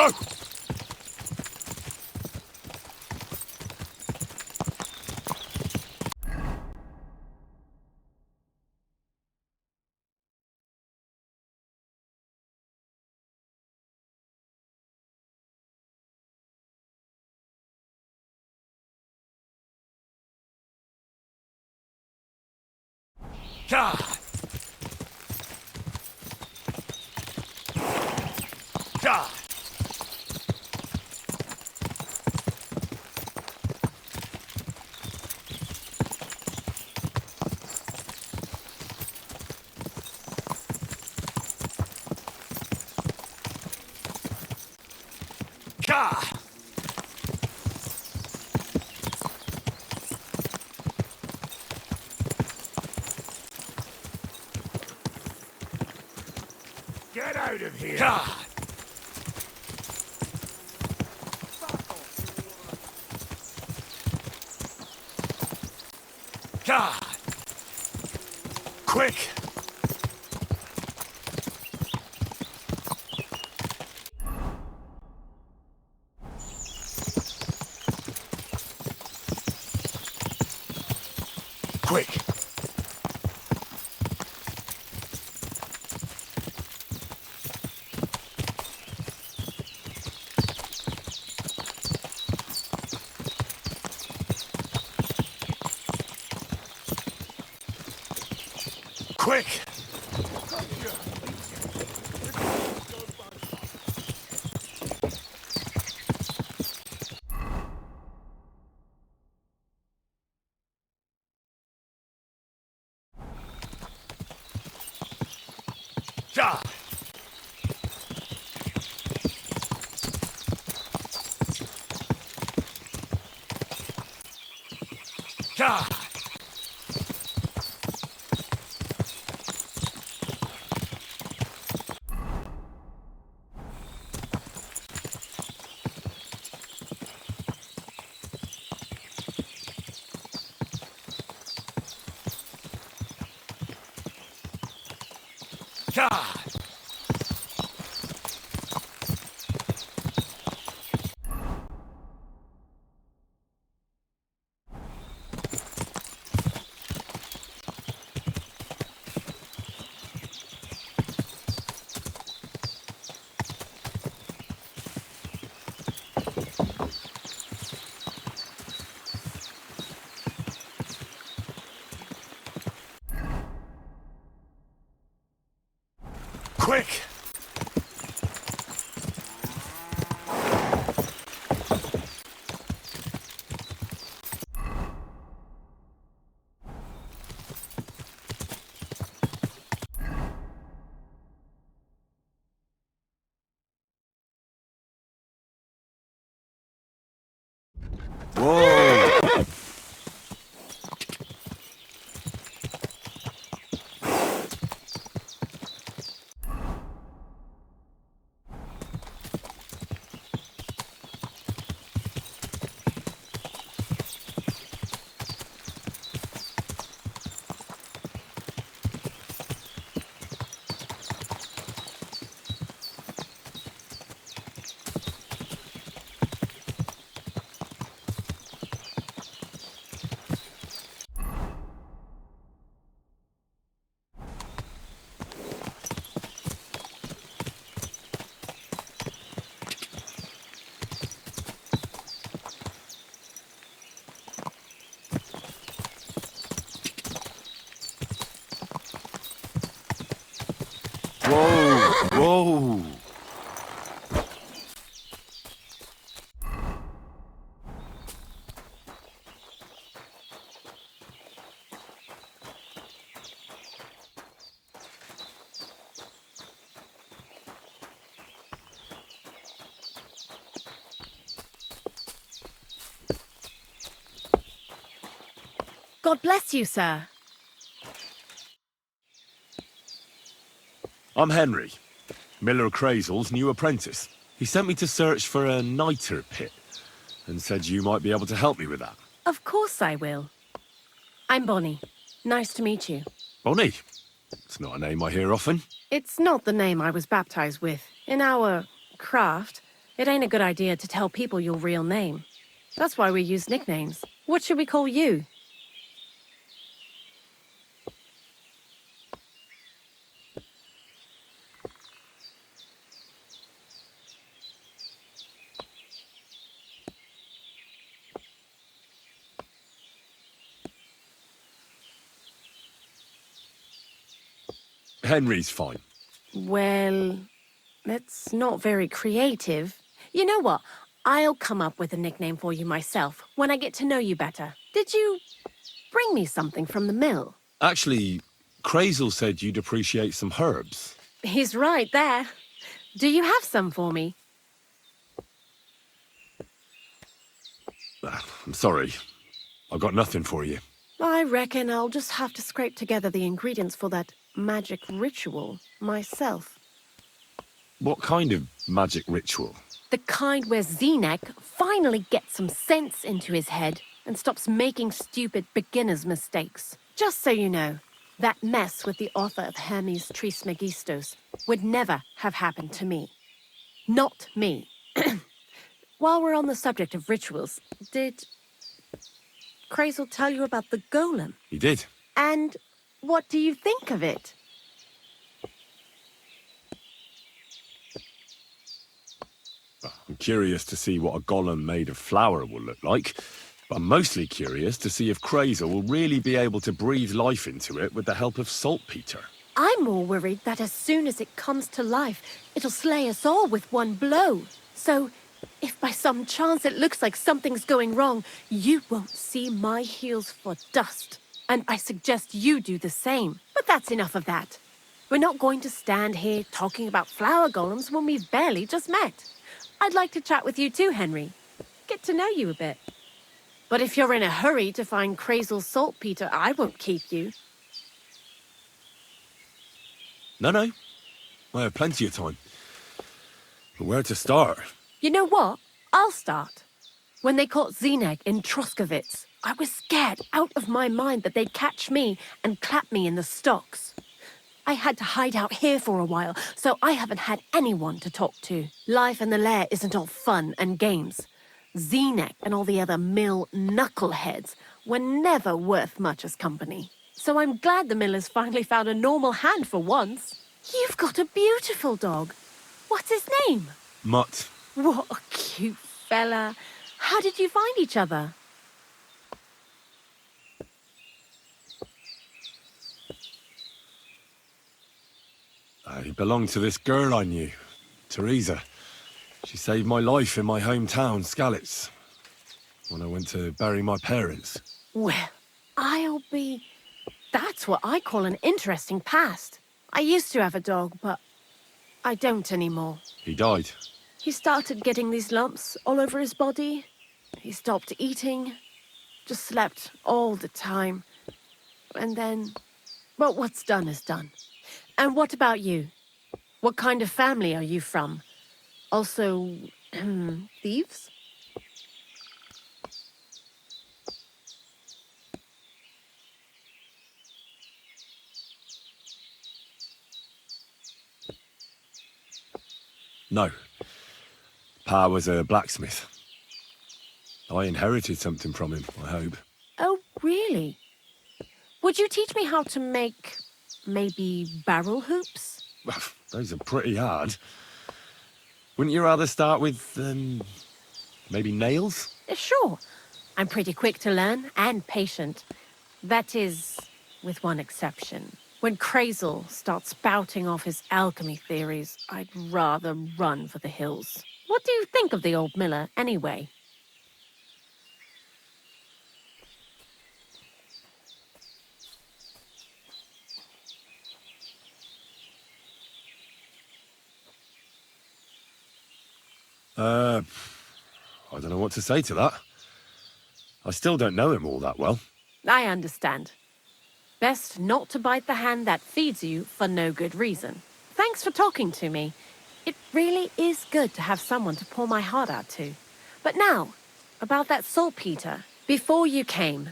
Go! God! God! God! Get out of here! God! God! Quick! Quick! Quick! God! God! God! Quick! Whoa! Whoa! Whoa! God bless you, sir. I'm Henry, Miller Crazel's new apprentice. He sent me to search for a niter pit and said you might be able to help me with that. Of course I will. I'm Bonnie. Nice to meet you. Bonnie? It's not a name I hear often. It's not the name I was baptized with. In our craft, It ain't a good idea to tell people your real name. That's why we use nicknames. What should we call you? Henry's fine. Well, that's not very creative. You know what? I'll come up with a nickname for you myself when I get to know you better. Did you bring me something from the mill? Actually, Crazel said you'd appreciate some herbs. He's right there. Do you have some for me? I'm sorry. I've got nothing for you. I reckon I'll just have to scrape together the ingredients for that magic ritual myself. What kind of magic ritual? The kind where Zenek finally gets some sense into his head and stops making stupid beginner's mistakes. Just so you know, that mess with the author of Hermes Trismegistos would never have happened to me. Not me. While we're on the subject of rituals, did Crazel tell you about the golem? He did. And what do you think of it? I'm curious to see what a golem made of flour will look like. But I'm mostly curious to see if Crazel will really be able to breathe life into it with the help of saltpeter. I'm more worried that as soon as it comes to life, it'll slay us all with one blow. So, if by some chance it looks like something's going wrong, you won't see my heels for dust. And I suggest you do the same. But that's enough of that. We're not going to stand here talking about flower golems when we've barely just met. I'd like to chat with you too, Henry. Get to know you a bit. But if you're in a hurry to find Crazel's saltpeter, I won't keep you. No. I have plenty of time. But where to start? You know what? I'll start. When they caught Zenek in Troskovitz, I was scared out of my mind that they'd catch me and clap me in the stocks. I had to hide out here for a while, so I haven't had anyone to talk to. Life in the lair isn't all fun and games. Zenek and all the other mill knuckleheads were never worth much as company. So I'm glad the miller's finally found a normal hand for once. You've got a beautiful dog. What's his name? Mutt. What a cute fella. How did you find each other? He belonged to this girl I knew, Teresa. She saved my life in my hometown, Skalitz, when I went to bury my parents. Well, That's what I call an interesting past. I used to have a dog, but I don't anymore. He died. He started getting these lumps all over his body. He stopped eating, just slept all the time. And then, well, what's done is done. And what about you? What kind of family are you from? Also, thieves? No. Pa was a blacksmith. I inherited something from him, I hope. Oh, really? Would you teach me how to make, maybe, barrel hoops? Those are pretty hard. Wouldn't you rather start with, maybe nails? Sure. I'm pretty quick to learn and patient. That is, with one exception. When Crazel starts spouting off his alchemy theories, I'd rather run for the hills. What do you think of the old miller, anyway? I don't know what to say to that. I still don't know him all that well. I understand. Best not to bite the hand that feeds you for no good reason. Thanks for talking to me. It really is good to have someone to pour my heart out to. But now, about that saltpeter. Before you came,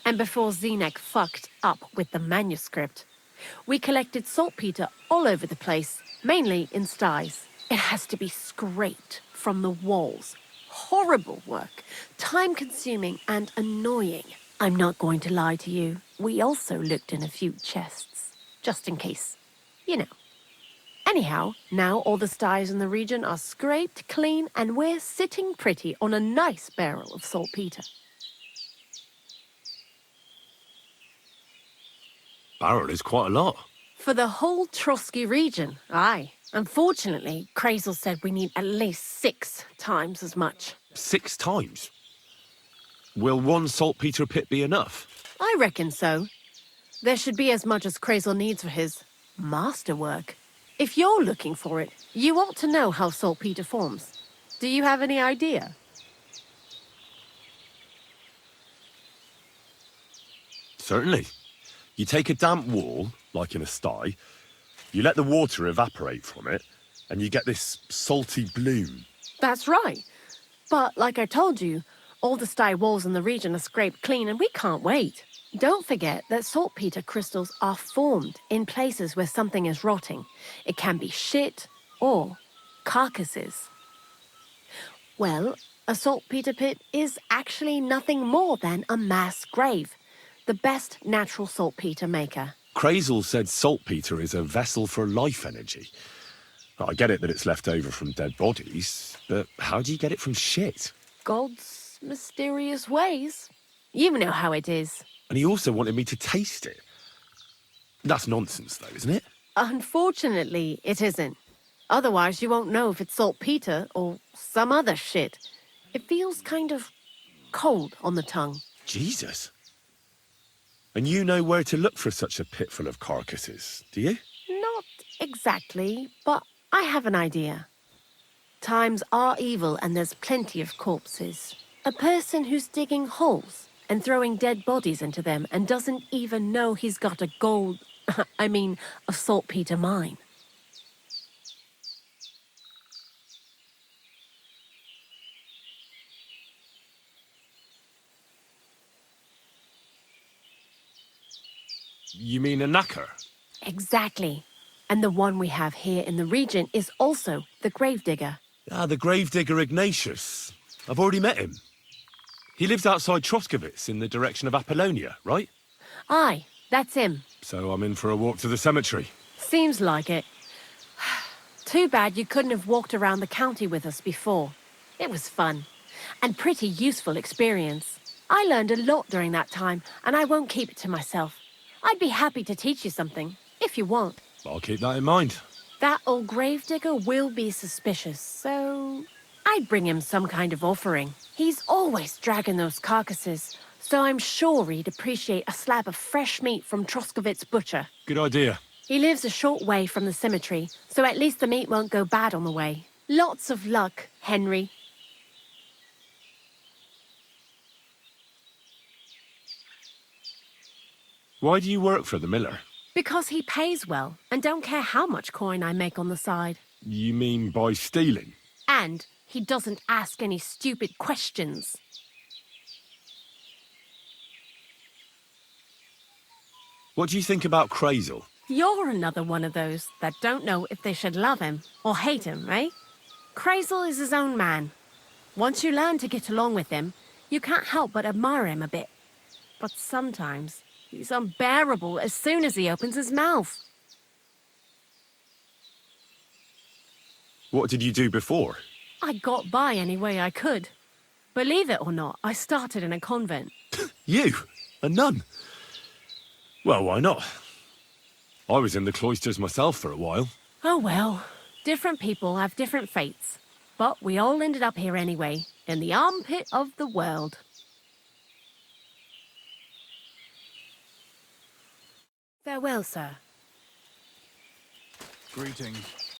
and before Zenek fucked up with the manuscript, we collected saltpeter all over the place, mainly in styes. It has to be scraped from the walls. Horrible work, time-consuming and annoying. I'm not going to lie to you. We also looked in a few chests, just in case. You know. Anyhow, now all the styes in the region are scraped clean and we're sitting pretty on a nice barrel of saltpeter. Barrel is quite a lot. For the whole Trotsky region, aye. Unfortunately, Crazel said we need at least 6 times as much. 6 times? Will one saltpeter pit be enough? I reckon so. There should be as much as Crazel needs for his masterwork. If you're looking for it, you ought to know how saltpeter forms. Do you have any idea? Certainly. You take a damp wall, like in a sty, you let the water evaporate from it, and you get this salty bloom. That's right. But like I told you, all the sty walls in the region are scraped clean and we can't wait. Don't forget that saltpeter crystals are formed in places where something is rotting. It can be shit or carcasses. Well, a saltpeter pit is actually nothing more than a mass grave. The best natural saltpeter maker. Crazel said saltpeter is a vessel for life energy. I get it that it's left over from dead bodies, but how do you get it from shit? God's mysterious ways. You know how it is. And he also wanted me to taste it. That's nonsense, though, isn't it? Unfortunately, it isn't. Otherwise, you won't know if it's saltpeter or some other shit. It feels kind of cold on the tongue. Jesus. And you know where to look for such a pit full of carcasses, do you? Not exactly, but I have an idea. Times are evil and there's plenty of corpses. A person who's digging holes and throwing dead bodies into them and doesn't even know he's got a a saltpeter mine. You mean a knacker? Exactly. And the one we have here in the region is also the gravedigger. Ah, the gravedigger Ignatius. I've already met him. He lives outside Troskowitz in the direction of Apollonia, right? Aye, that's him. So I'm in for a walk to the cemetery. Seems like it. Too bad you couldn't have walked around the county with us before. It was fun. And pretty useful experience. I learned a lot during that time, and I won't keep it to myself. I'd be happy to teach you something, if you want. I'll keep that in mind. That old gravedigger will be suspicious, so I'd bring him some kind of offering. He's always dragging those carcasses, so I'm sure he'd appreciate a slab of fresh meat from Troskowitz butcher. Good idea. He lives a short way from the cemetery, so at least the meat won't go bad on the way. Lots of luck, Henry. Why do you work for the miller? Because he pays well, and don't care how much coin I make on the side. You mean by stealing? And he doesn't ask any stupid questions. What do you think about Crazel? You're another one of those that don't know if they should love him or hate him, eh? Crazel is his own man. Once you learn to get along with him, you can't help but admire him a bit. But sometimes he's unbearable as soon as he opens his mouth. What did you do before? I got by any way I could. Believe it or not, I started in a convent. You? A nun? Well, why not? I was in the cloisters myself for a while. Oh well, different people have different fates. But we all ended up here anyway, in the armpit of the world. Farewell, sir. Greetings.